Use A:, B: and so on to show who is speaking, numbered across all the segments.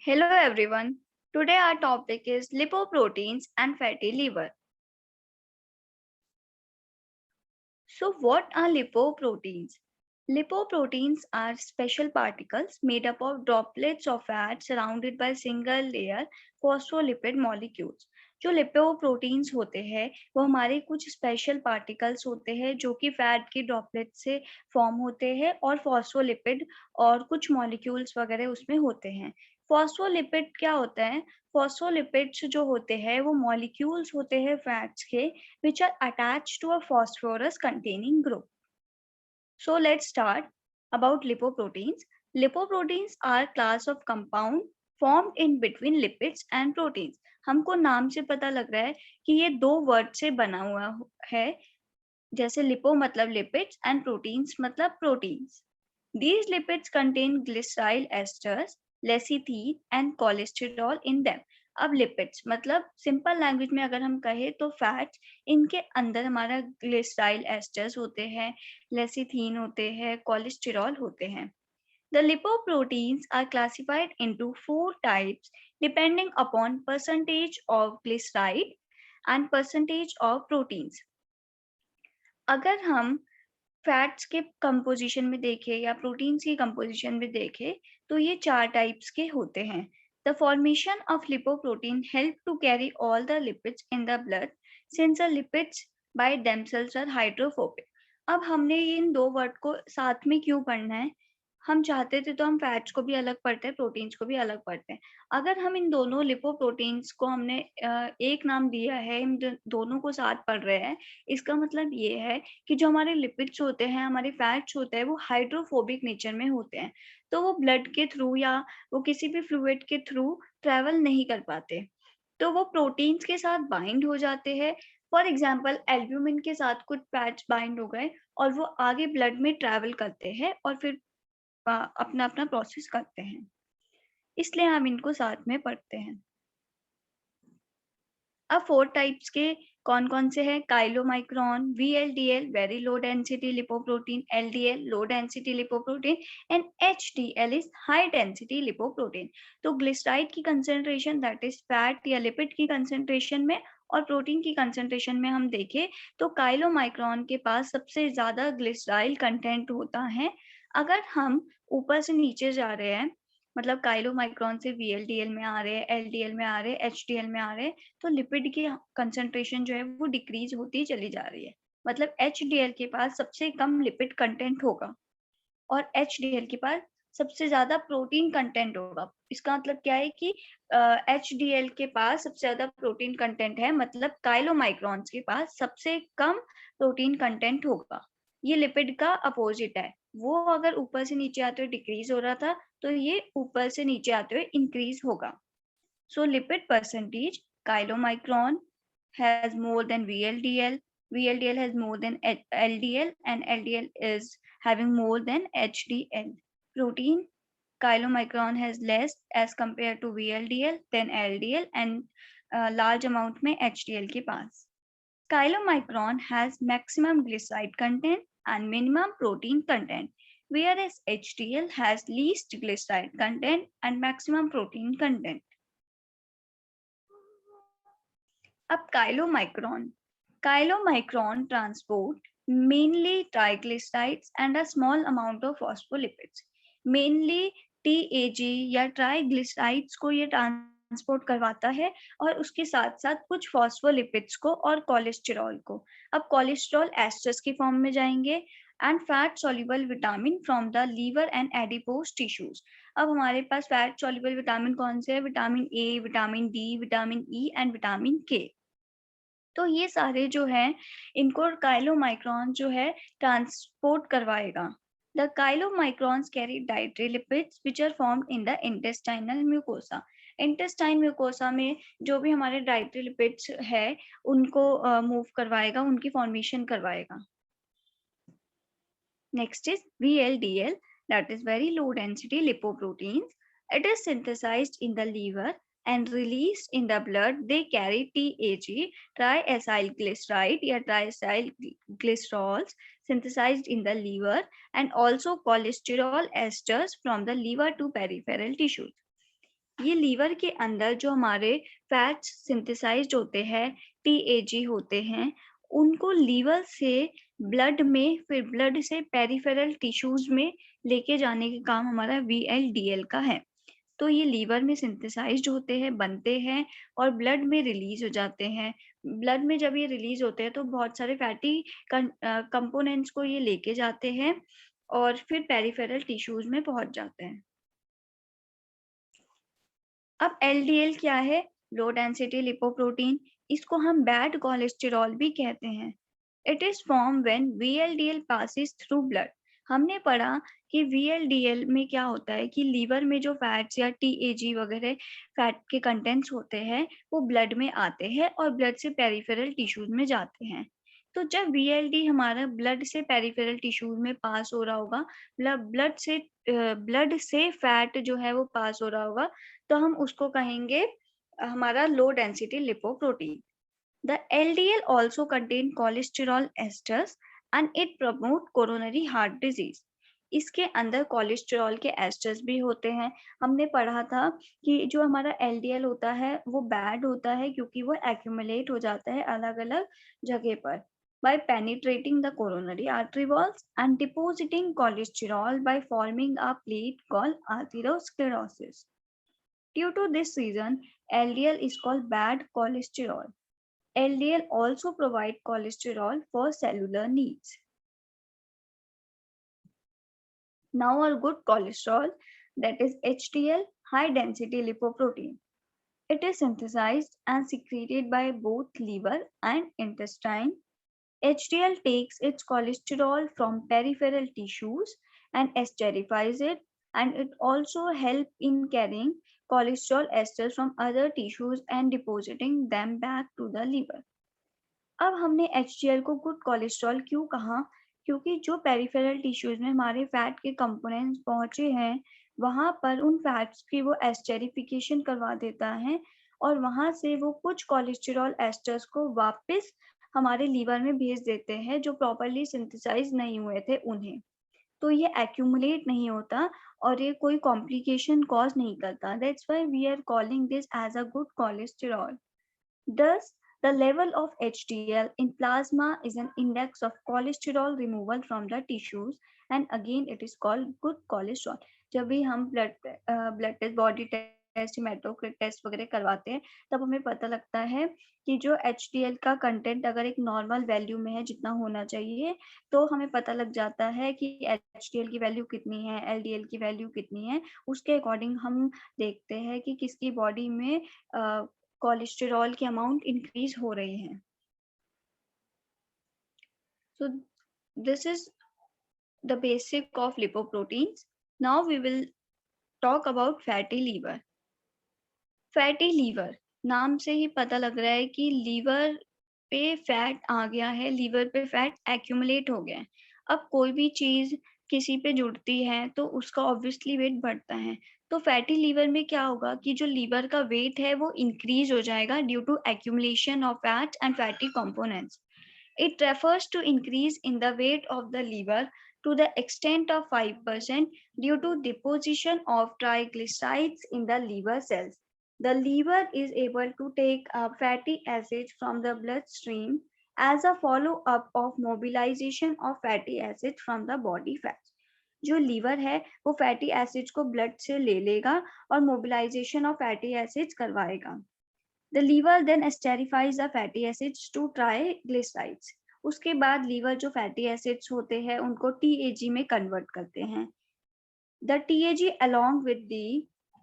A: Hello everyone. Today our topic is lipoproteins and fatty liver. So what are lipoproteins? Lipoproteins are special particles made up of droplets of fat surrounded by single layer phospholipid molecules. जो lipoproteins होते हैं वो हमारे कुछ special particles होते हैं जो कि फैट की ड्रॉपलेट से फॉर्म होते हैं और फॉस्फोलिपिड और कुछ मॉलिक्यूल्स वगैरह उसमें होते हैं। फॉस्फोलिपिड क्या होता है? फॉस्फोलिपिड्स जो होते हैं वो मॉलिक्यूल्स होते हैं फैट्स के which are attached to a phosphorus containing group. So let's start about lipoproteins. Lipoproteins are class of compound formed in between lipids and proteins. हमको नाम से पता लग रहा है कि ये दो वर्ड से बना हुआ है, जैसे लिपो मतलब लिपिड्स एंड प्रोटीन्स मतलब proteins. These lipids contain glycerol esters, lecithin and cholesterol in them. अब लिपिड्स मतलब सिंपल लैंग्वेज में अगर हम कहें तो फैट्स, इनके अंदर हमारा ग्लिसराइल एस्टर्स होते हैं, लेसिथिन होते हैं, कोलेस्टेरॉल होते हैं. The lipoproteins are classified into four types depending upon percentage of glyceride and percentage of proteins. अगर हम फैट्स के कंपोजिशन में देखें या प्रोटीन्स की कंपोजिशन में देखें तो ये चार टाइप्स के होते हैं. The formation of lipoprotein help to carry all the lipids in the blood since the lipids by themselves are hydrophobic. अब हमने इन दो वर्ड को साथ में क्यों पढ़ना है? हम चाहते थे तो हम फैट्स को भी अलग पढ़ते हैं, प्रोटीन्स को भी अलग पढ़ते हैं. अगर हम इन दोनों लिपोप्रोटीन्स को हमने एक नाम दिया है, इन दोनों को साथ पढ़ रहे हैं, इसका मतलब ये है कि जो हमारे लिपिड्स होते हैं, हमारे फैट्स होते हैं, वो हाइड्रोफोबिक नेचर में होते हैं, तो वो ब्लड के थ्रू या वो किसी भी फ्लूइड के थ्रू ट्रेवल नहीं कर पाते, तो वो प्रोटीन्स के साथ बाइंड हो जाते हैं. फॉर एग्जाम्पल एल्ब्यूमिन के साथ कुछ फैट्स बाइंड हो गए और वो आगे ब्लड में ट्रेवल करते हैं और फिर अपना अपना प्रोसेस करते हैं, इसलिए हम इनको साथ में पढ़ते हैं. अब 4 टाइप्स के कौन-कौन से हैं? Chylomicron, VLDL very low density lipoprotein, LDL low density lipoprotein and HDL is high density lipoprotein. तो ग्लिसराइड की कंसंट्रेशन दैट इज फैट या लिपिड की कंसंट्रेशन में और प्रोटीन की कंसंट्रेशन में हम देखें तो काइलोमाइक्रोन के पास सबसे ज्यादा ग्लिसराइल कंटेंट होता है. अगर हम ऊपर से नीचे जा रहे हैं, मतलब काइलोमाइक्रोन से VLDL में आ रहे हैं, LDL में आ रहे हैं, HDL में आ रहे हैं, तो लिपिड की कंसंट्रेशन जो है वो डिक्रीज होती चली जा रही है. मतलब HDL के पास सबसे कम लिपिड कंटेंट होगा और HDL के पास सबसे ज्यादा प्रोटीन कंटेंट होगा. इसका मतलब क्या है कि HDL के पास सबसे ज्यादा प्रोटीन कंटेंट है, मतलब काइलोमाइक्रॉन्स के पास सबसे कम प्रोटीन कंटेंट होगा. ये लिपिड का अपोजिट है. वो अगर ऊपर से नीचे आते हुए डिक्रीज हो रहा था तो ये ऊपर से नीचे आते हुए इंक्रीज होगा. So lipid percentage, chylomicron has more than VLDL, VLDL has more than LDL, and LDL is having more than HDL. Protein, chylomicron has less as compared to VLDL than LDL and large amount में HDL के पास. Chylomicron has maximum glyceride content and minimum protein content, whereas HDL has least glyceride content and maximum protein content. अब chylomicron transport mainly triglycerides and a small amount of phospholipids. Mainly TAG या triglycerides को ये transport करवाता है और उसके साथ साथ कुछ फॉस्फोलिपिड्स को और कोलेस्टेरॉल को. अब कोलेस्टेरॉल एस्टर्स की फॉर्म में जाएंगे and fat soluble vitamin from the liver and adipose tissues. अब हमारे पास फैट सॉल्युबल विटामिन कौन से है? Vitamin A, vitamin D, vitamin E and vitamin K. तो ये सारे जो हैं इनको काइलोमाइक्रॉन जो है ट्रांसपोर्ट करवाएगा. The chylomicrons carry dietary lipids which are formed in the intestinal mucosa. Intestine mucosa में जो भी हमारे डाइटरी लिपिड्स है उनको मूव करवाएगा, उनकी फॉर्मेशन करवाएगा. Next is VLDL, that is very low density lipoproteins. It is synthesized in the liver and released in the blood. They carry TAG, triacylglyceride या triacylglycerols synthesized in the liver and also cholesterol esters from the liver to peripheral tissues. ये liver के अंदर जो हमारे fats synthesized होते हैं, TAG होते हैं, उनको लीवर से ब्लड में, फिर ब्लड से पेरिफेरल टिश्यूज में लेके जाने का काम हमारा वीएलडीएल का है। तो ये लीवर में सिंथेसाइज्ड होते हैं, बनते हैं और ब्लड में रिलीज हो जाते हैं। ब्लड में जब ये रिलीज होते हैं तो बहुत सारे फैटी कंपोनेंट्स को ये लेके जाते हैं और फिर पेरिफेरल टिश्यूज में पहुंच जाते हैं। अब एलडीएल क्या है? Low density lipoprotein. इसको हम बैड कोलेस्टेरॉल भी कहते हैं। It is form when VLDL passes through blood. हमने पढ़ा कि वीएलडीएल में क्या होता है कि लीवर में जो फैट्स या टीएजी वगैरह फैट के कंटेंट्स होते हैं वो ब्लड में आते हैं और ब्लड से पेरिफेरल टिश्यूज में जाते हैं। तो जब वीएलडी हमारा ब्लड से पेरिफेरल टिश्यूज में पास हो रहा होगा, ब्लड से फैट जो है वो पास हो रहा होगा, तो हम उसको कहेंगे हमारा low density lipoprotein. The LDL also contain cholesterol esters and it promote coronary heart disease. इसके अंदर कोलेस्ट्रॉल के एस्टर्स भी होते हैं। हमने पढ़ा था कि जो हमारा एलडीएल होता है वो बैड होता है क्योंकि वो एक्यूमुलेट हो जाता है अलग अलग जगह पर by penetrating the coronary artery walls and depositing cholesterol by forming a plate called atherosclerosis. Due to this reason, LDL is called bad cholesterol. LDL also provide cholesterol for cellular needs. Now our good cholesterol, that is HDL, high density lipoprotein. It is synthesized and secreted by both liver and intestine. HDL takes its cholesterol from peripheral tissues and esterifies it, and it also helps in carrying cholesterol esters from other tissues and depositing them back to the liver. अब हमने HDL को good cholesterol क्यों कहा? क्योंकि जो peripheral tissues में हमारे fat के कंपोनेंट्स पहुंचे हैं, वहां पर उन फैट्स की वो एस्टेरिफिकेशन करवा देता है और वहां से वो कुछ कोलेस्टेरॉल एस्टर्स को वापस हमारे लीवर में भेज देते हैं जो प्रॉपरली सिंथेसाइज नहीं हुए थे उन्हें। तो ये एक्यूमुलेट नहीं होता और ये कोई कॉम्प्लिकेशन कॉज नहीं करता। That's why we are calling this as a good cholesterol. Thus, the level of HDL in plasma is an index of cholesterol removal from the tissues, and again it is called good cholesterol. जब भी हम blood test, body test, haematocrit test वगैरह करवाते हैं तब हमें पता लगता है कि जो HDL का कंटेंट अगर एक नॉर्मल वैल्यू में है जितना होना चाहिए, तो हमें पता लग जाता है कि HDL की वैल्यू कितनी है, LDL की वैल्यू कितनी है। उसके अकॉर्डिंग हम देखते हैं कि किसकी बॉडी में कोलेस्टेरॉल की अमाउंट इंक्रीज हो रही है। So this is the basic of lipoproteins. Now we will talk about fatty liver. Fatty liver, नाम से ही पता लग रहा है कि लीवर पे फैट आ गया है, लीवर पे फैट एक्यूमुलेट हो गया है। अब कोई भी चीज किसी पे जुड़ती है तो उसका ऑब्वियसली वेट बढ़ता है। तो फैटी लीवर में क्या होगा कि जो लीवर का वेट है वो इंक्रीज हो जाएगा due to accumulation of fat and fatty components. It refers to increase in the weight of the liver to the extent of 5% due to deposition of triglycerides in the liver cells. The liver is able to take up fatty acids from the bloodstream as a follow-up of mobilization of fatty acids from the body fats. जो liver है वो fatty acids को blood से ले लेगा और mobilisation of fatty acids करवाएगा. The liver then esterifies the fatty acids to triglycerides. उसके बाद लीवर जो फैटी एसिड्स होते हैं उनको TAG में कन्वर्ट करते हैं. The TAG along with the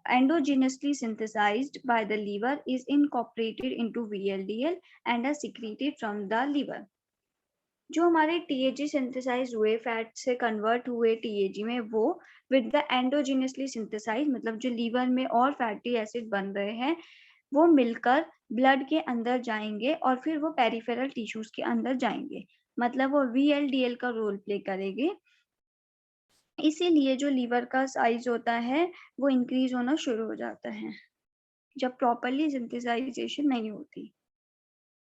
A: endogenously synthesized by the liver is incorporated into VLDL and are secreted from the liver. जो हमारे TAG सिंथेसाइज हुए फैट से कन्वर्ट हुए TAG में वो विद द एंडोजिनसली सिंथेसाइज, मतलब जो लीवर में और फैटी एसिड बन रहे हैं वो मिलकर ब्लड के अंदर जाएंगे और फिर वो पेरिफेरल टिश्यूज के अंदर जाएंगे, मतलब वो VLDL का रोल प्ले करेंगे. इसीलिए जो लीवर का साइज होता है वो इंक्रीज होना शुरू हो जाता है जब प्रॉपरली सिंथेसाइजेशन नहीं होती.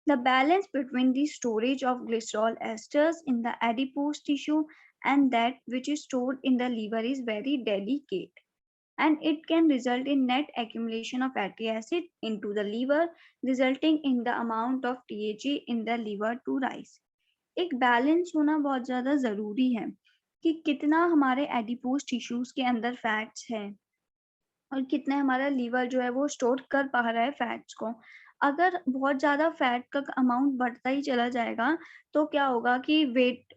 A: The balance between the storage of glycerol esters in the adipose tissue and that which is stored in the liver is very delicate. and it can result in net accumulation of fatty acid into the liver, resulting in the amount of THG in the liver to rise. एक balance होना बहुत ज्यादा जरूरी है कि कितना हमारे adipose tissues के अंदर फैट्स है और कितना हमारा लीवर जो है वो स्टोर कर पा रहा है फैट्स को। अगर बहुत ज्यादा फैट का अमाउंट बढ़ता ही चला जाएगा तो क्या होगा कि वेट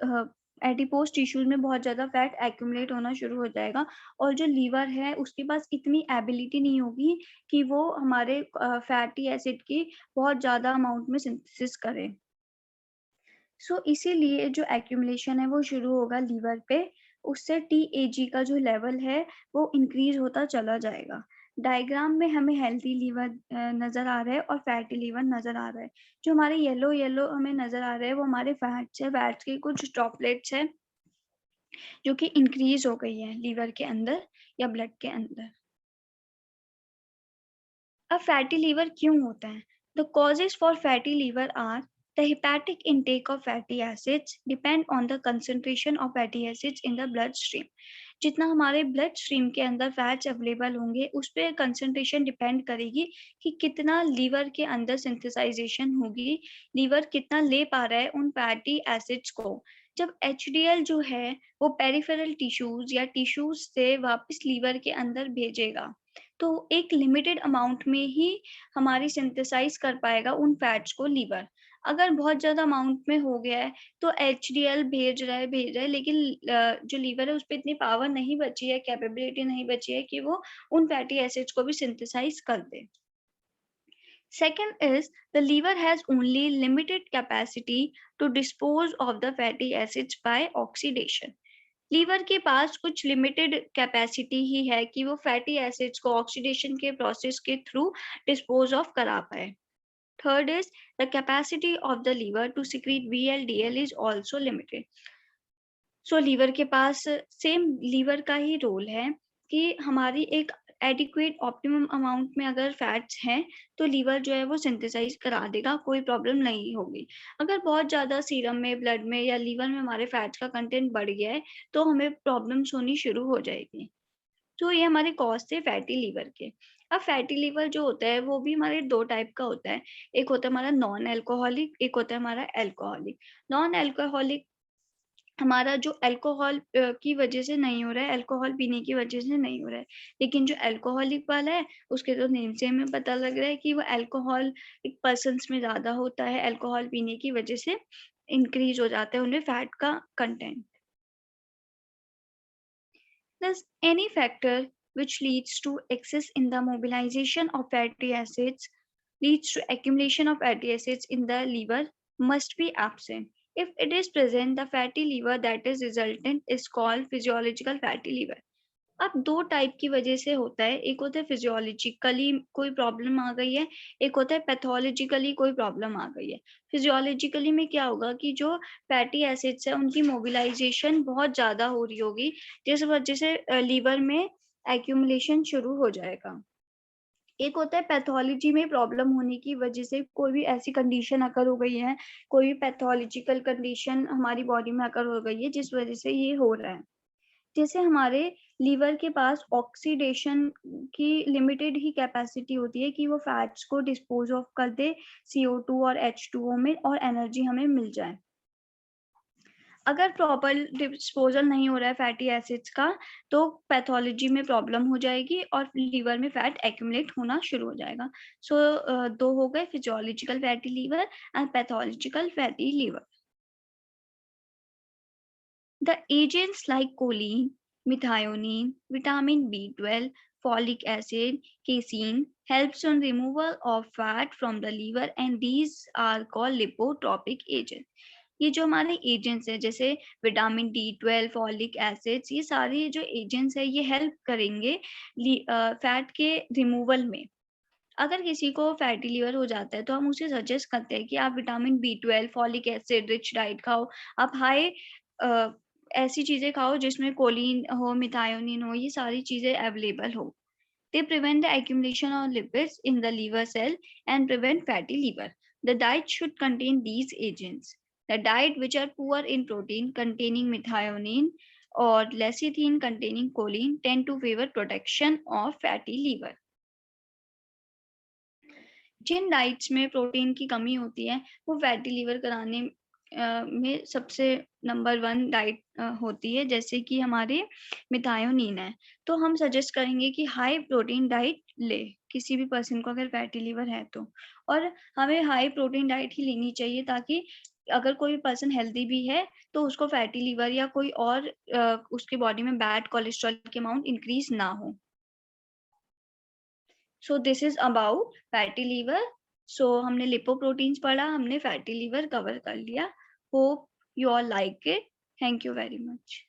A: एडिपोज टिश्यूज में बहुत ज्यादा फैट एक्यूमुलेट होना शुरू हो जाएगा और जो लीवर है उसके पास इतनी एबिलिटी नहीं होगी कि वो हमारे फैटी एसिड की बहुत ज्यादा अमाउंट में सिंथेसिस करे। इसीलिए जो एक्यूमुलेशन है वो शुरू होगा लीवर पे, उससे TAG का जो लेवल है वो इंक्रीज होता चला जाएगा। डायग्राम में हमें हेल्थी लीवर नजर आ रहा है और फैटी लीवर नजर आ रहा है। जो हमारे येलो येलो हमें नजर आ रहे हैं वो हमारे फैट्स है, फैट्स के कुछ ड्रॉपलेट्स है जो कि इंक्रीज हो गई है लीवर के अंदर या ब्लड के अंदर। अब फैटी लीवर क्यों होता है? The causes for fatty liver are the hepatic intake of fatty acids depend on the concentration of fatty acids in the bloodstream. जितना हमारे ब्लड स्ट्रीम के अंदर फैट्स अवेलेबल होंगे उस पर कंसंट्रेशन डिपेंड करेगी कि कितना लीवर के अंदर सिंथेसाइजेशन होगी, लीवर कितना ले पा रहा है उन फैटी एसिड्स को। जब HDL जो है वो पेरिफेरल टिश्यूज या टिश्यूज से वापस लीवर के अंदर भेजेगा तो एक लिमिटेड अमाउंट में ही हमारी सिंथेसाइज कर पाएगा उन फैट्स को लीवर। अगर बहुत ज्यादा अमाउंट में हो गया है तो HDL भेज रहा है लेकिन जो लीवर है उस पर इतनी पावर नहीं बची है, कैपेबिलिटी नहीं बची है कि वो उन फैटी एसिड्स को भी सिंथेसाइज कर दे। Second is the liver has only limited capacity to dispose of the fatty acids by oxidation. Liver के पास कुछ लिमिटेड कैपेसिटी ही है कि वो फैटी एसिड्स को ऑक्सीडेशन के प्रोसेस के थ्रू डिस्पोज ऑफ करा पाए। Third is the capacity of the liver to secrete VLDL is also limited. Liver के पास सेम लीवर का ही रोल है कि हमारी एक एडिक्वेट ऑप्टिमम अमाउंट में अगर फैट्स हैं तो लीवर जो है वो सिंथेसाइज करा देगा, कोई प्रॉब्लम नहीं होगी। अगर बहुत ज्यादा सीरम में, ब्लड में या लीवर में हमारे फैट्स का कंटेंट बढ़ गया है तो हमें प्रॉब्लम्स होनी शुरू हो जाएगी। तो ये हमारे कॉज थे फैटी लीवर के। अब फैटी लीवर जो होता है वो भी हमारे दो टाइप का होता है, एक होता है हमारा नॉन एल्कोहलिक, एक होता है हमारा एल्कोहलिक। नॉन एल्कोहलिक हमारा जो अल्कोहल की वजह से नहीं हो रहा है, अल्कोहल पीने की वजह से नहीं हो रहा है। लेकिन जो अल्कोहलिक वाला है उसके तो नेम से हमें पता लग रहा है कि वो अल्कोहल एक पर्सन्स में ज्यादा होता है, अल्कोहल पीने की वजह से इंक्रीज हो जाता है उनमें फैट का content. Thus, any factor which leads to excess in the mobilization of fatty acids leads to accumulation of fatty acids in the liver must be absent. If it is present, the fatty liver that is resultant is called physiological fatty liver. अब दो type की वजह से होता है, एक होता है फिजियोलॉजिकली कोई प्रॉब्लम आ गई है, एक होता है पैथोलॉजिकली कोई प्रॉब्लम आ गई है। फिजियोलॉजिकली में क्या होगा कि जो फैटी एसिड्स है उनकी मोबिलाइजेशन बहुत ज्यादा हो रही होगी जिस वजह से लीवर में एक्यूमुलेशन शुरू हो जाएगा। एक होता है पैथोलॉजी में प्रॉब्लम होने की वजह से कोई भी ऐसी कंडीशन अकर हो गई है, कोई भी पैथोलॉजिकल कंडीशन हमारी बॉडी में अकर हो गई है जिस वजह से ये हो रहा है। जैसे हमारे लीवर के पास ऑक्सीडेशन की लिमिटेड ही कैपेसिटी होती है कि वो फैट्स को डिस्पोज ऑफ कर दे CO2 और H2O में और एनर्जी हमें मिल जाए। अगर प्रॉपर डिस्पोजल नहीं हो रहा है फैटी एसिड्स का तो पैथोलॉजी में प्रॉब्लम हो जाएगी और लीवर में फैट एक्यूमुलेट होना शुरू हो जाएगा। दो हो गए, physiological fatty liver and pathological fatty liver. The agents like choline, methionine, vitamin B12, folic acid, casein helps on removal of fat from the liver and these are called lipotropic agents. ये जो हमारे agents है जैसे vitamin D12, folic acids, ये सारे जो agents है ये हेल्प करेंगे फैट के रिमूवल में। अगर किसी को फैटी लिवर हो जाता है तो हम उसे सजेस्ट करते हैं कि आप vitamin B12, folic acid rich diet खाओ, आप हाई ऐसी चीजें खाओ जिसमें कोलिन हो, मिथायोनिन हो, ये सारी चीजें अवेलेबल हो। They prevent the accumulation of lipids in the liver cell and prevent fatty liver. The diet should contain these agents. The diet which are poor in protein containing methionine और lecithin containing choline tend to favor protection of fatty liver. जिन diets में protein की कमी होती है वो fatty liver कराने में सबसे नंबर 1 डाइट होती है, जैसे कि हमारे मिथायोनीन है। तो हम सजेस्ट करेंगे कि हाई प्रोटीन डाइट ले किसी भी पर्सन को अगर फैटी लीवर है तो। और हमें हाई प्रोटीन डाइट ही लेनी चाहिए ताकि अगर कोई पर्सन हेल्दी भी है तो उसको फैटी लीवर या कोई और उसके बॉडी में बैड कोलेस्ट्रॉल की अमाउंट इंक्रीज ना हो। So this is about fatty liver. So हमने लिपोप्रोटीन्स पढ़ा, हमने फैटी लीवर कवर कर लिया। Hope you all like it. Thank you very much.